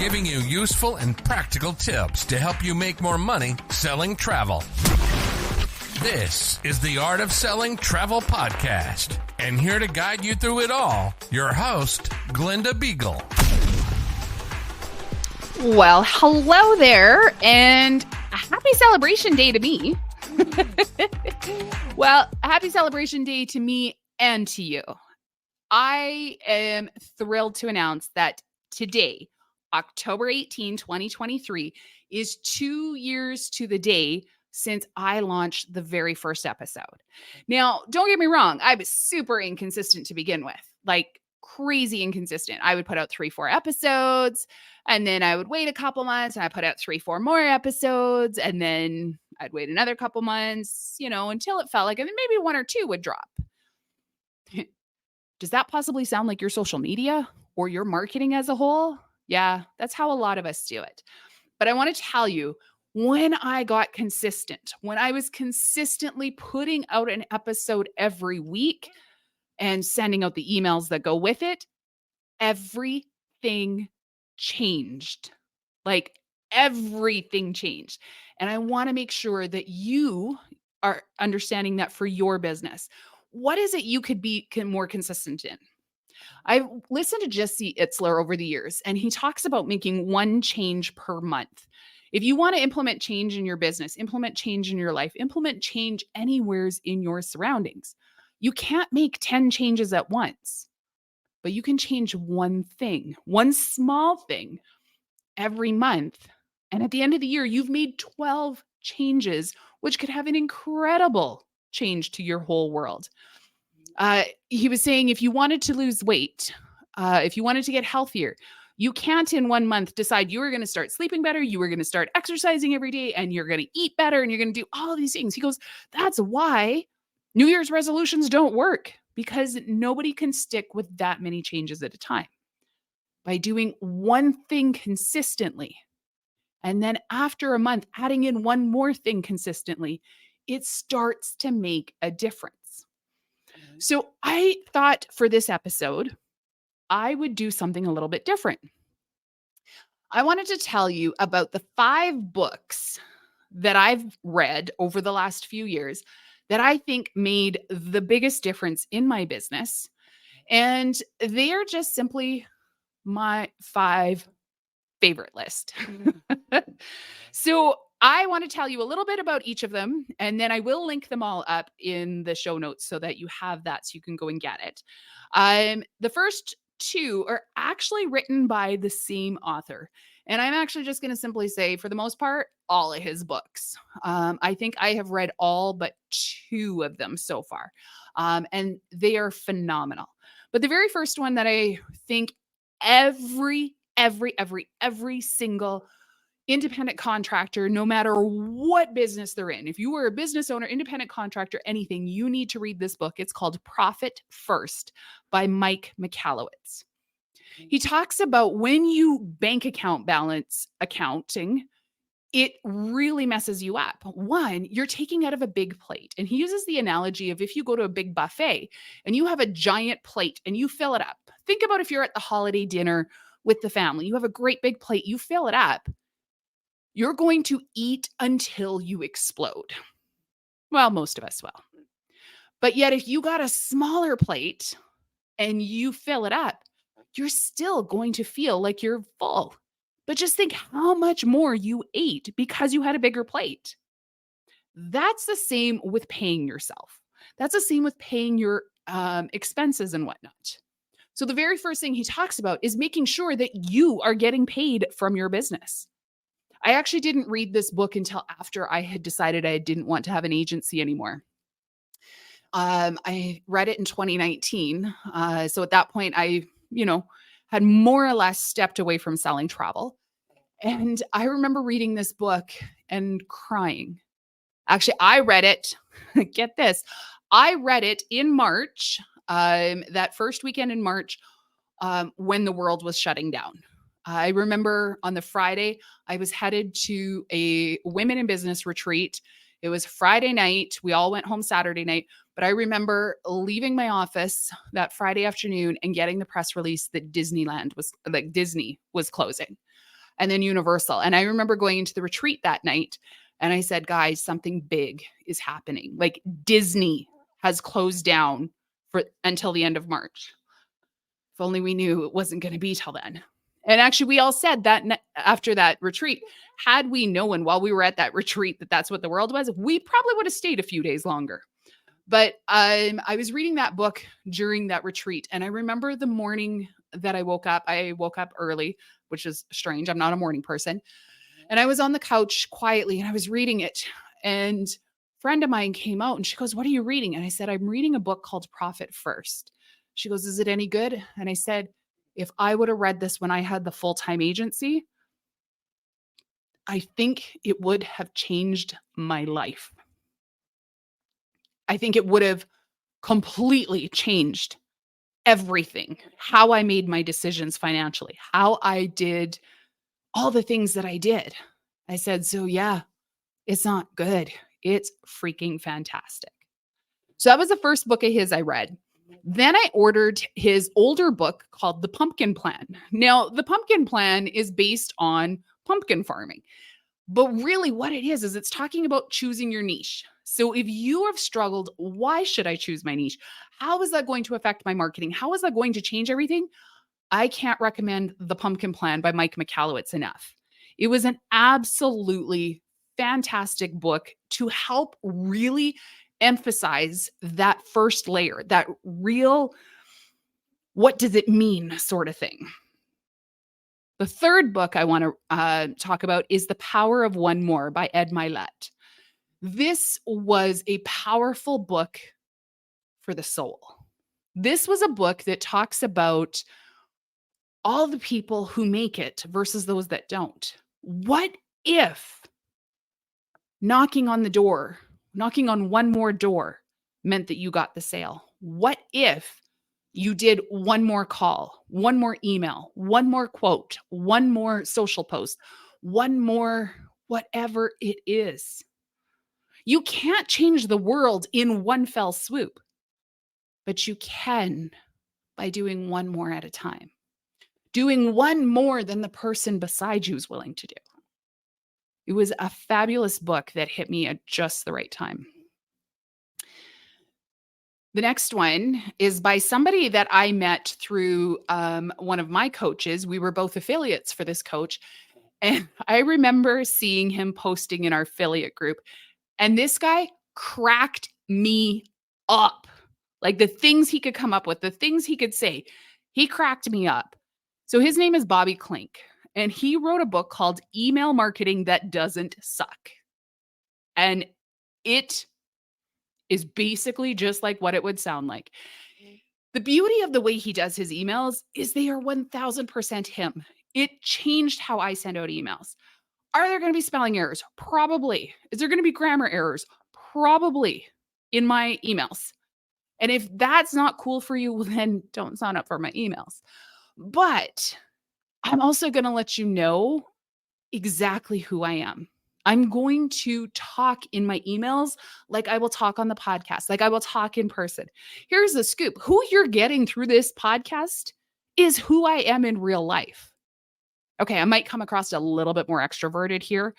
giving you useful and practical tips to help you make more money selling travel. This is the Art of Selling Travel podcast. And here to guide you through it all, your host, Glenda Beagle. Well, hello there, and a happy celebration day to me. Well, happy celebration day to me and to you. I am thrilled to announce that today, October 18, 2023, is 2 years to the day since I launched the very first episode. Now, don't get me wrong, I was super inconsistent to begin with, like crazy inconsistent. I would put out 3-4 episodes, and then I would wait a couple months, and I put out 3-4 more episodes, and then I'd wait another couple months, until it felt like, and then maybe 1 or 2 would drop. Does that possibly sound like your social media or your marketing as a whole? Yeah, that's how a lot of us do it. But I want to tell you, when I got consistent, when I was consistently putting out an episode every week and sending out the emails that go with it, everything changed. Like everything changed. And I want to make sure that you are understanding that for your business. What is it you could be more consistent in? I've listened to Jesse Itzler over the years, and he talks about making 1 change per month. If you want to implement change in your business, implement change in your life, implement change anywheres in your surroundings, you can't make 10 changes at once, but you can change 1 thing, 1 small thing every month. And at the end of the year, you've made 12 changes, which could have an incredible change to your whole world. He was saying if you wanted to lose weight, if you wanted to get healthier, you can't in 1 month decide you were going to start sleeping better, you were going to start exercising every day, and you're going to eat better, and you're going to do all of these things. He goes, that's why New Year's resolutions don't work, because nobody can stick with that many changes at a time. By doing 1 thing consistently, and then after a month, adding in 1 more thing consistently, it starts to make a difference. So I thought for this episode, I would do something a little bit different. I wanted to tell you about the 5 books that I've read over the last few years that I think made the biggest difference in my business. And they are just simply my 5 favorite list. So I want to tell you a little bit about each of them, and then I will link them all up in the show notes so that you have that so you can go and get it. The first 2 are actually written by the same author. And I'm actually just going to simply say, for the most part, all of his books. I think I have read all but 2 of them so far. And they are phenomenal. But the very first one that I think every single independent contractor, no matter what business they're in, if you were a business owner, independent contractor, anything, you need to read this book. It's called Profit First by Mike Michalowicz. He talks about when you bank account balance accounting, it really messes you up. 1, you're taking out of a big plate. And he uses the analogy of if you go to a big buffet and you have a giant plate and you fill it up. Think about if you're at the holiday dinner with the family. You have a great big plate, you fill it up. You're going to eat until you explode. Well, most of us will. But yet, if you got a smaller plate and you fill it up, you're still going to feel like you're full. But just think how much more you ate because you had a bigger plate. That's the same with paying yourself. That's the same with paying your expenses and whatnot. So the very first thing he talks about is making sure that you are getting paid from your business. I actually didn't read this book until after I had decided I didn't want to have an agency anymore. I read it in 2019. So at that point, I, had more or less stepped away from selling travel. And I remember reading this book and crying. Actually, I read it. Get this. I read it in March, that first weekend in March, when the world was shutting down. I remember on the Friday, I was headed to a women in business retreat. It was Friday night. We all went home Saturday night. But I remember leaving my office that Friday afternoon and getting the press release that Disney was closing. and then Universal. And I remember going into the retreat that night and I said, guys, something big is happening. Like Disney has closed down until the end of March. If only we knew it wasn't going to be till then. And actually, we all said that after that retreat, had we known while we were at that retreat that that's what the world was, we probably would have stayed a few days longer. But I was reading that book during that retreat. And I remember the morning that I woke up early, which is strange. I'm not a morning person. And I was on the couch quietly and I was reading it. And a friend of mine came out and she goes, "What are you reading?" And I said, "I'm reading a book called Profit First." She goes, "Is it any good?" And I said, "If I would have read this when I had the full-time agency, I think it would have changed my life. I think it would have completely changed everything, how I made my decisions financially, how I did all the things that I did." I said, "So yeah, it's not good. It's freaking fantastic." So that was the first book of his I read. Then I ordered his older book called The Pumpkin Plan. Now, The Pumpkin Plan is based on pumpkin farming. But really what it is it's talking about choosing your niche. So if you have struggled, why should I choose my niche? How is that going to affect my marketing? How is that going to change everything? I can't recommend The Pumpkin Plan by Mike Michalowicz enough. It was an absolutely fantastic book to help really emphasize that first layer, that real, what does it mean sort of thing. The third book I want to talk about is The Power of One More by Ed Mylett. This was a powerful book for the soul. This was a book that talks about all the people who make it versus those that don't. What if knocking on one more door meant that you got the sale? What if you did one more call, one more email, one more quote, one more social post, one more whatever it is? You can't change the world in one fell swoop, but you can by doing one more at a time, doing one more than the person beside you is willing to do. It was a fabulous book that hit me at just the right time. The next one is by somebody that I met through one of my coaches. We were both affiliates for this coach. And I remember seeing him posting in our affiliate group. And this guy cracked me up. Like the things he could come up with, the things he could say, he cracked me up. So his name is Bobby Klink. And he wrote a book called Email Marketing That Doesn't Suck. And it is basically just like what it would sound like. The beauty of the way he does his emails is they are 1000% him. It changed how I send out emails. Are there going to be spelling errors? Probably. Is there going to be grammar errors? Probably in my emails. And if that's not cool for you, well, then don't sign up for my emails. But I'm also going to let you know exactly who I am. I'm going to talk in my emails like I will talk on the podcast, like I will talk in person. Here's the scoop. Who you're getting through this podcast is who I am in real life. Okay, I might come across a little bit more extroverted here.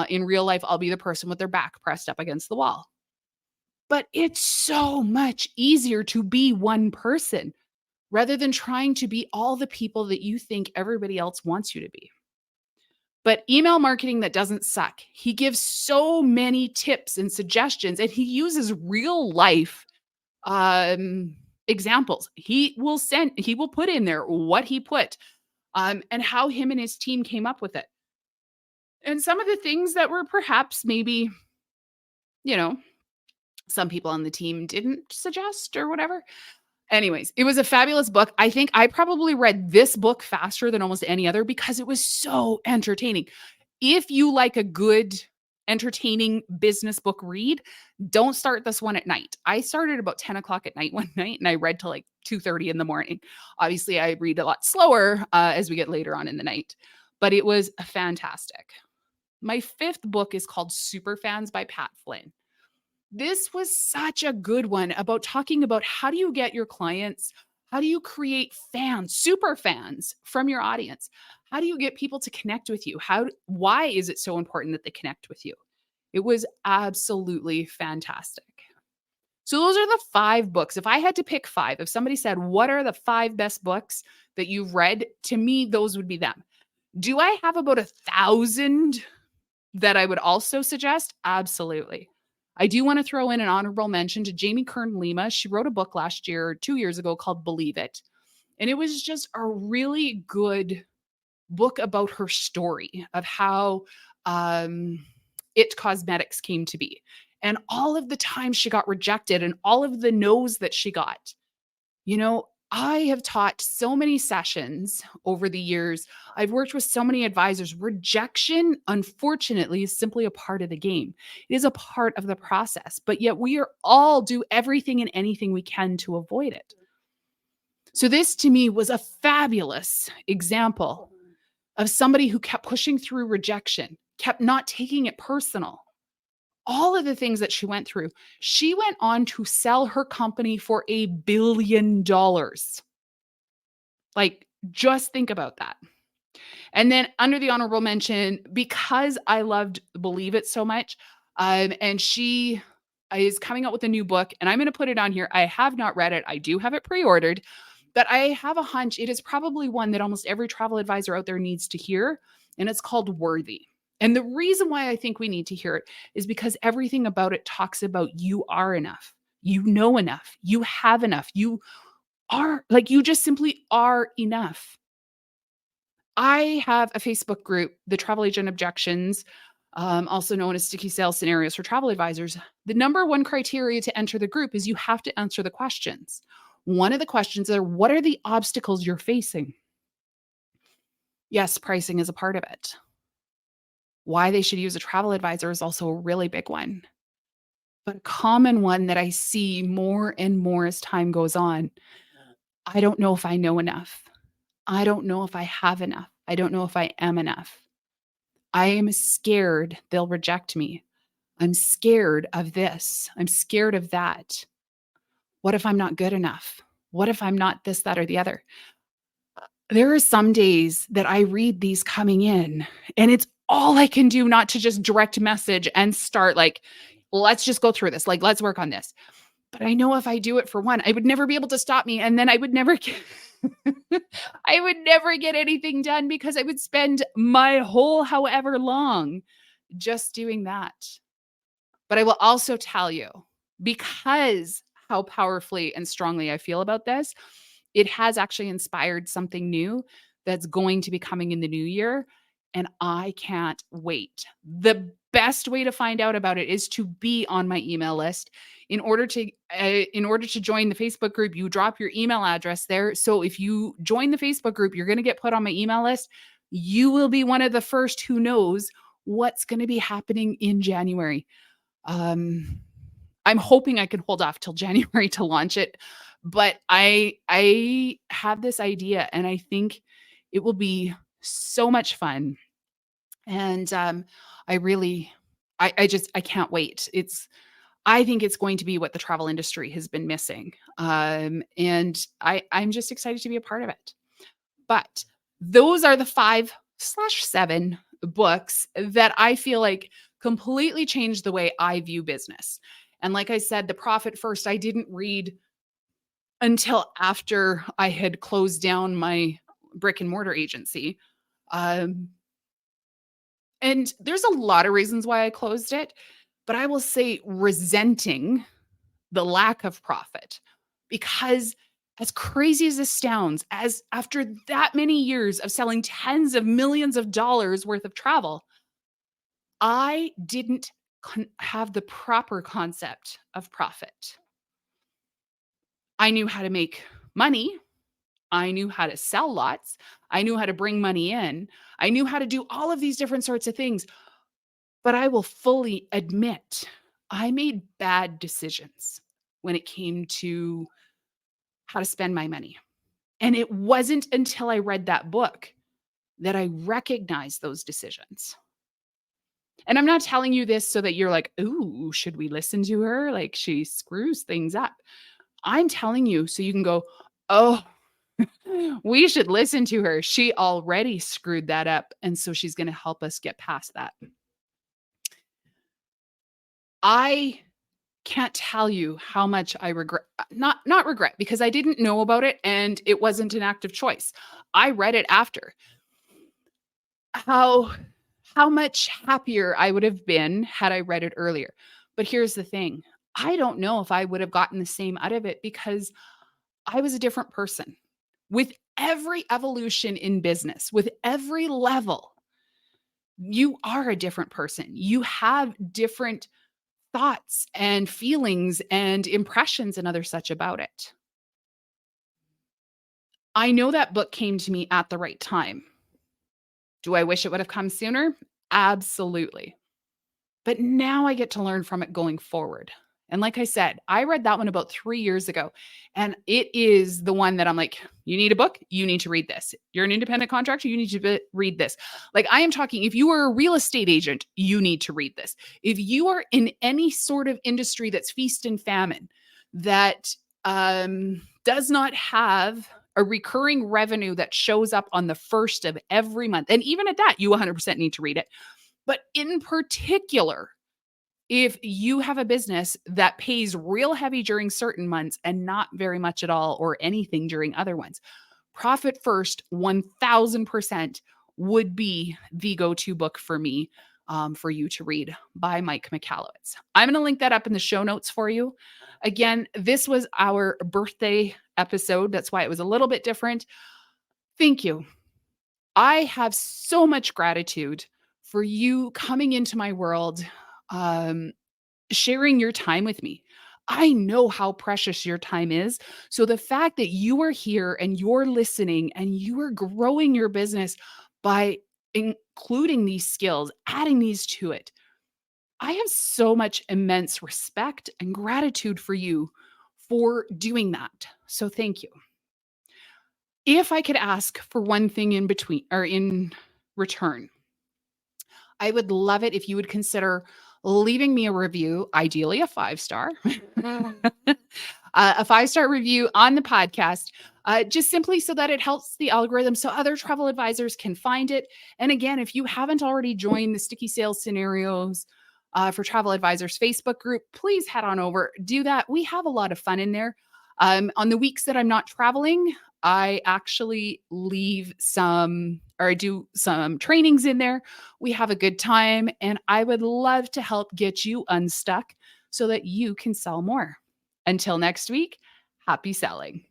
In real life, I'll be the person with their back pressed up against the wall. But it's so much easier to be one person rather than trying to be all the people that you think everybody else wants you to be. But Email Marketing That Doesn't Suck. He gives so many tips and suggestions, and he uses real life examples. He will put in there what he put and how him and his team came up with it. And some of the things that were perhaps maybe, some people on the team didn't suggest or whatever. Anyways, it was a fabulous book. I think I probably read this book faster than almost any other because it was so entertaining. If you like a good, entertaining business book read, don't start this one at night. I started about 10 o'clock at night one night and I read till like 2:30 in the morning. Obviously, I read a lot slower as we get later on in the night, but it was fantastic. My fifth book is called Superfans by Pat Flynn. This was such a good one about talking about how do you get your clients, How do you create fans, super fans from your audience? How do you get people to connect with you? Why is it so important that they connect with you? It was absolutely fantastic. So those are the 5 books. If I had to pick 5, if somebody said, "What are the 5 best books that you've read?" To me, those would be them. Do I have about 1,000 that I would also suggest? Absolutely. I do want to throw in an honorable mention to Jamie Kern Lima. She wrote a book last year, 2 years ago, called Believe It. And it was just a really good book about her story of how It Cosmetics came to be and all of the times she got rejected and all of the no's that she got. You know, I have taught so many sessions over the years. I've worked with so many advisors. Rejection, unfortunately, is simply a part of the game. It is a part of the process, but yet we are all do everything and anything we can to avoid it. So this to me was a fabulous example of somebody who kept pushing through rejection, kept not taking it personal. All of the things that she went through, she went on to sell her company for $1 billion. Like, just think about that. And then under the honorable mention, because I loved Believe It so much, and she is coming out with a new book, and I'm going to put it on here. I have not read it. I do have it pre-ordered, but I have a hunch it is probably one that almost every travel advisor out there needs to hear, and it's called Worthy. And the reason why I think we need to hear it is because everything about it talks about you are enough. You know enough. You have enough. You are like, you just simply are enough. I have a Facebook group, the Travel Agent Objections, also known as Sticky Sales Scenarios for Travel Advisors. The number one criteria to enter the group is you have to answer the questions. One of the questions are, what are the obstacles you're facing? Yes, pricing is a part of it. Why they should use a travel advisor is also a really big one. But a common one that I see more and more as time goes on, I don't know if I know enough. I don't know if I have enough. I don't know if I am enough. I am scared they'll reject me. I'm scared of this. I'm scared of that. What if I'm not good enough? What if I'm not this, that, or the other? There are some days that I read these coming in, and it's all I can do not to just direct message and start like, let's just go through this. Like, let's work on this. But I know if I do it for one, I would never be able to stop me. And then I would never get, I would never get anything done because I would spend my whole however long just doing that. But I will also tell you, because how powerfully and strongly I feel about this, it has actually inspired something new that's going to be coming in the new year. And I can't wait. The best way to find out about it is to be on my email list. In order to join the Facebook group, you drop your email address there. So if you join the Facebook group, you're going to get put on my email list. You will be one of the first who knows what's going to be happening in January. I'm hoping I can hold off till January to launch it, but I have this idea and I think it will be so much fun. And I can't wait. I think it's going to be what the travel industry has been missing. And I'm just excited to be a part of it. But those are the 5/7 books that I feel like completely changed the way I view business. And like I said, The Profit First, I didn't read until after I had closed down my brick and mortar agency. And there's a lot of reasons why I closed it, but I will say resenting the lack of profit, because as crazy as this sounds, as after that many years of selling tens of millions of dollars worth of travel, I didn't have the proper concept of profit. I knew how to make money. I knew how to sell lots. I knew how to bring money in. I knew how to do all of these different sorts of things. But I will fully admit, I made bad decisions when it came to how to spend my money. And it wasn't until I read that book that I recognized those decisions. And I'm not telling you this so that you're like, ooh, should we listen to her? Like, she screws things up. I'm telling you so you can go, Oh, we should listen to her. She already screwed that up, and so she's gonna help us get past that. I can't tell you how much I regret not regret, because I didn't know about it and it wasn't an active choice. I read it after. How how much happier I would have been had I read it earlier. But here's the thing. I don't know if I would have gotten the same out of it because I was a different person. With every evolution in business, with every level, you are a different person. You have different thoughts and feelings and impressions and other such about it. I know that book came to me at the right time. Do I wish it would have come sooner? Absolutely. But now I get to learn from it going forward. And like I said, I read that one about 3 years ago, and it is the one that I'm like, "You need a book? You need to read this. You're an independent contractor? You need to read this." Like, I am talking, if you are a real estate agent, you need to read this. If you are in any sort of industry that's feast and famine, that, does not have a recurring revenue that shows up on the 1st of every month, and even at that, you 100% need to read it. But in particular, if you have a business that pays real heavy during certain months and not very much at all or anything during other ones, Profit First 1000% would be the go-to book for me, for you to read, by Mike Michalowicz. I'm going to link that up in the show notes for you. Again, this was our birthday episode. That's why it was a little bit different. Thank you. I have so much gratitude for you coming into my world, um, sharing your time with me. I know how precious your time is. So the fact that you are here and you're listening and you are growing your business by including these skills, adding these to it, I have so much immense respect and gratitude for you for doing that. So thank you. If I could ask for one thing in between or in return, I would love it if you would consider leaving me a review, ideally a 5-star, a 5-star review on the podcast, just simply so that it helps the algorithm so other travel advisors can find it. And again, if you haven't already joined the Sticky Sales Scenarios for Travel Advisors Facebook group, please head on over, do that. We have a lot of fun in there. On the weeks that I'm not traveling, I actually leave some or I do some trainings in there. We have a good time, and I would love to help get you unstuck so that you can sell more. Until next week, happy selling.